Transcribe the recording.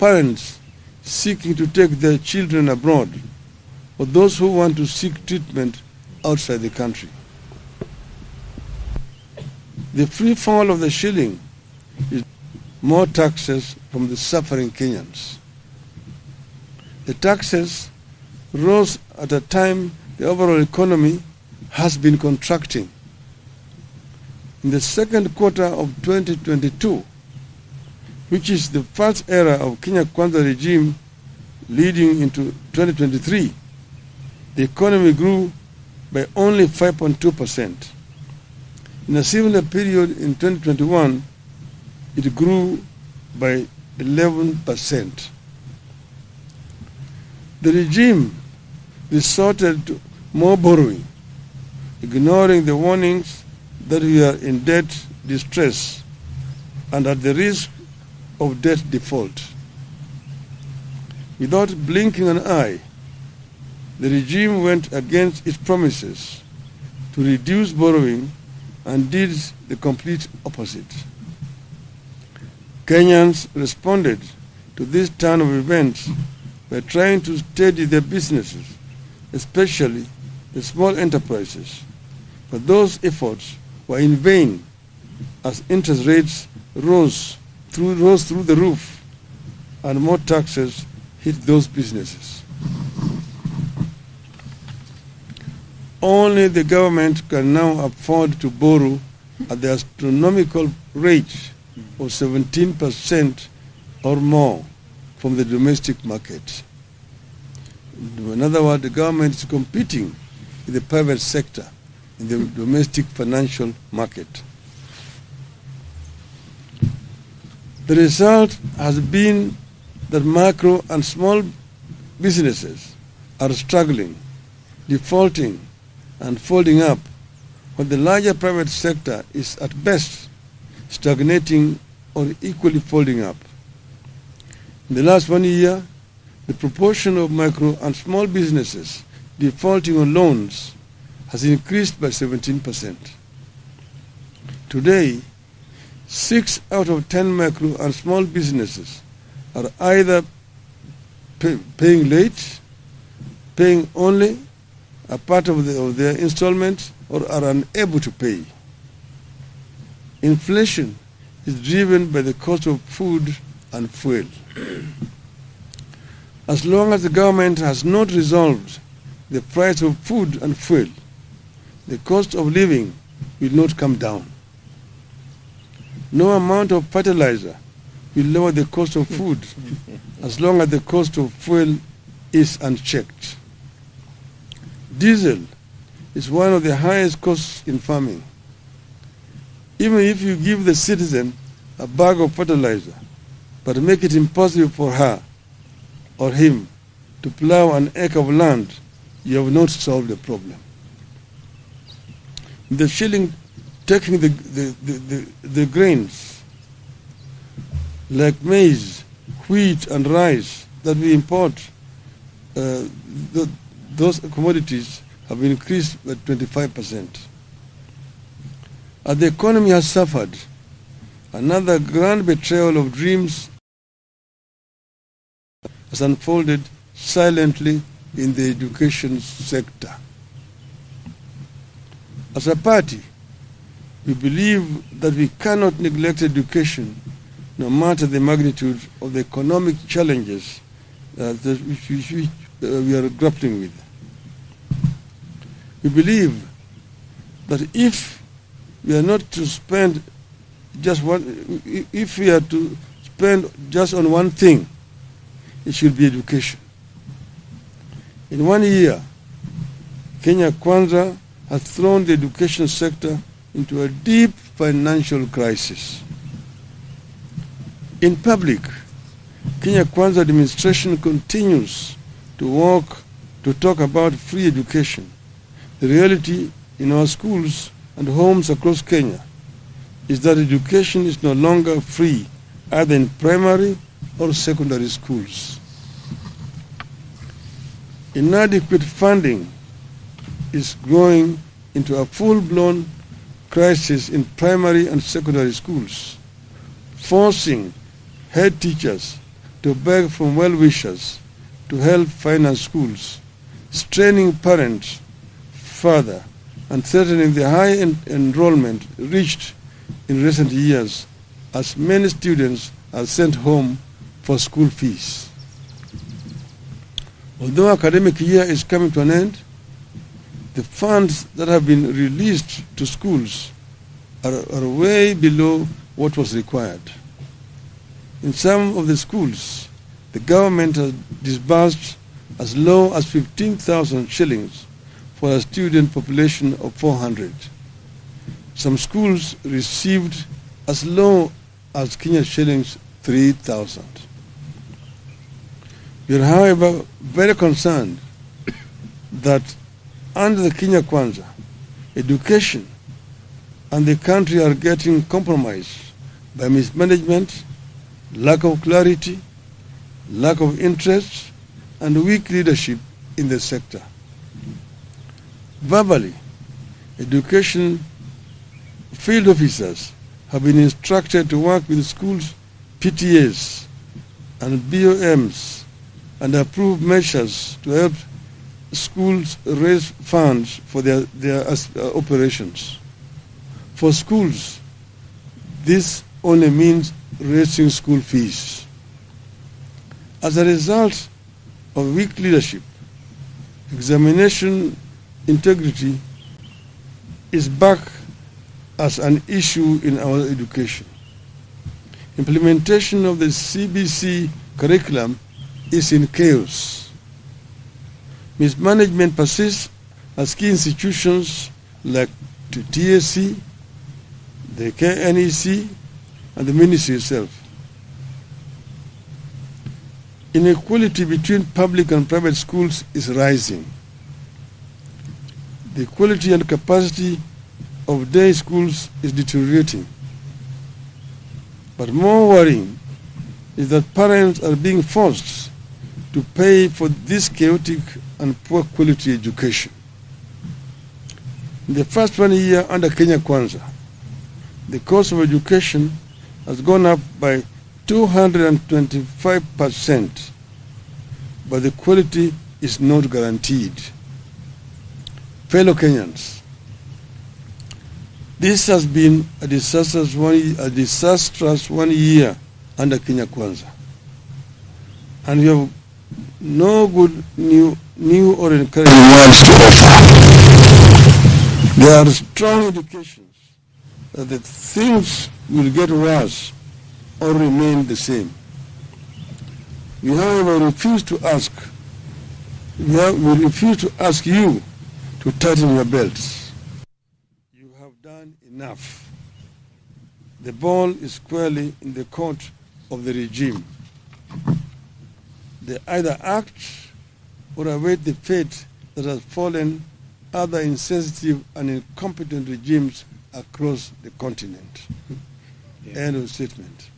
parents seeking to take their children abroad, or those who want to seek treatment outside the country. The free fall of the shilling is more taxes from the suffering Kenyans. The taxes rose at a time the overall economy has been contracting. In the second quarter of 2022, which is the first era of Kenya Kwanza regime leading into 2023, the economy grew by only 5.2%. In a similar period in 2021, it grew by 11%. The regime resorted to more borrowing, ignoring the warnings that we are in debt distress and at the risk of debt default. Without blinking an eye, the regime went against its promises to reduce borrowing and did the complete opposite. Kenyans responded to this turn of events by trying to steady their businesses, especially the small enterprises. But those efforts were in vain as interest rates rose through the roof and more taxes hit those businesses. Only the government can now afford to borrow at the astronomical rate of 17% or more from the domestic market. In other words, the government is competing with the private sector in the domestic financial market. The result has been that micro and small businesses are struggling, defaulting, and folding up, while the larger private sector is at best stagnating or equally folding up. In the last 1 year, the proportion of micro and small businesses defaulting on loans has increased by 17%. Today, 6 out of 10 micro and small businesses are either paying late, paying only a part of their installments, or are unable to pay. Inflation is driven by the cost of food and fuel. As long as the government has not resolved the price of food and fuel, the cost of living will not come down. No amount of fertilizer will lower the cost of food as long as the cost of fuel is unchecked. Diesel is one of the highest costs in farming. Even if you give the citizen a bag of fertilizer, but make it impossible for her or him to plow an acre of land, you have not solved the problem. The shilling taking the grains like maize, wheat, and rice that we import, those commodities have increased by 25%. As the economy has suffered, another grand betrayal of dreams has unfolded silently in the education sector. As a party, we believe that we cannot neglect education no matter the magnitude of the economic challenges which we are grappling with. We believe that if we are not to spend if we are to spend just on one thing, it should be education. In 1 year, Kenya Kwanza has thrown the education sector into a deep financial crisis. In public, Kenya Kwanza administration continues to talk about free education. The reality in our schools and homes across Kenya is that education is no longer free, either in primary or secondary schools. Inadequate funding is growing into a full-blown crisis in primary and secondary schools, forcing head teachers to beg from well-wishers to help finance schools, straining parents further and threatening the high enrollment reached in recent years as many students are sent home for school fees. Although academic year is coming to an end, the funds that have been released to schools are way below what was required. In some of the schools, the government has disbursed as low as 15,000 shillings for a student population of 400. Some schools received as low as Kenya shillings 3,000. We are, however, very concerned that under the Kenya Kwanza, education and the country are getting compromised by mismanagement, lack of clarity, lack of interest, and weak leadership in the sector. Verbally, education field officers have been instructed to work with schools, PTAs, and BOMs and approve measures to help schools raise funds for their operations. For schools, this only means raising school fees. As a result of weak leadership, examination integrity is back as an issue in our education. Implementation of the CBC curriculum is in chaos. Mismanagement persists as key institutions like the TSC, the KNEC, and the ministry itself. Inequality between public and private schools is rising. The quality and capacity of day schools is deteriorating. But more worrying is that parents are being forced to pay for this chaotic and poor quality education. In the first 1 year under Kenya Kwanza, the cost of education has gone up by 225%, but the quality is not guaranteed. Fellow Kenyans, this has been a disastrous 1 year under Kenya Kwanza, and we have no good new or encouraging words to offer. There are strong indications that the things will get worse or remain the same. We, however, refuse to ask you to tighten your belts. You have done enough. The ball is squarely in the court of the regime. They either act or await the fate that has fallen other insensitive and incompetent regimes across the continent. Yeah. End of statement.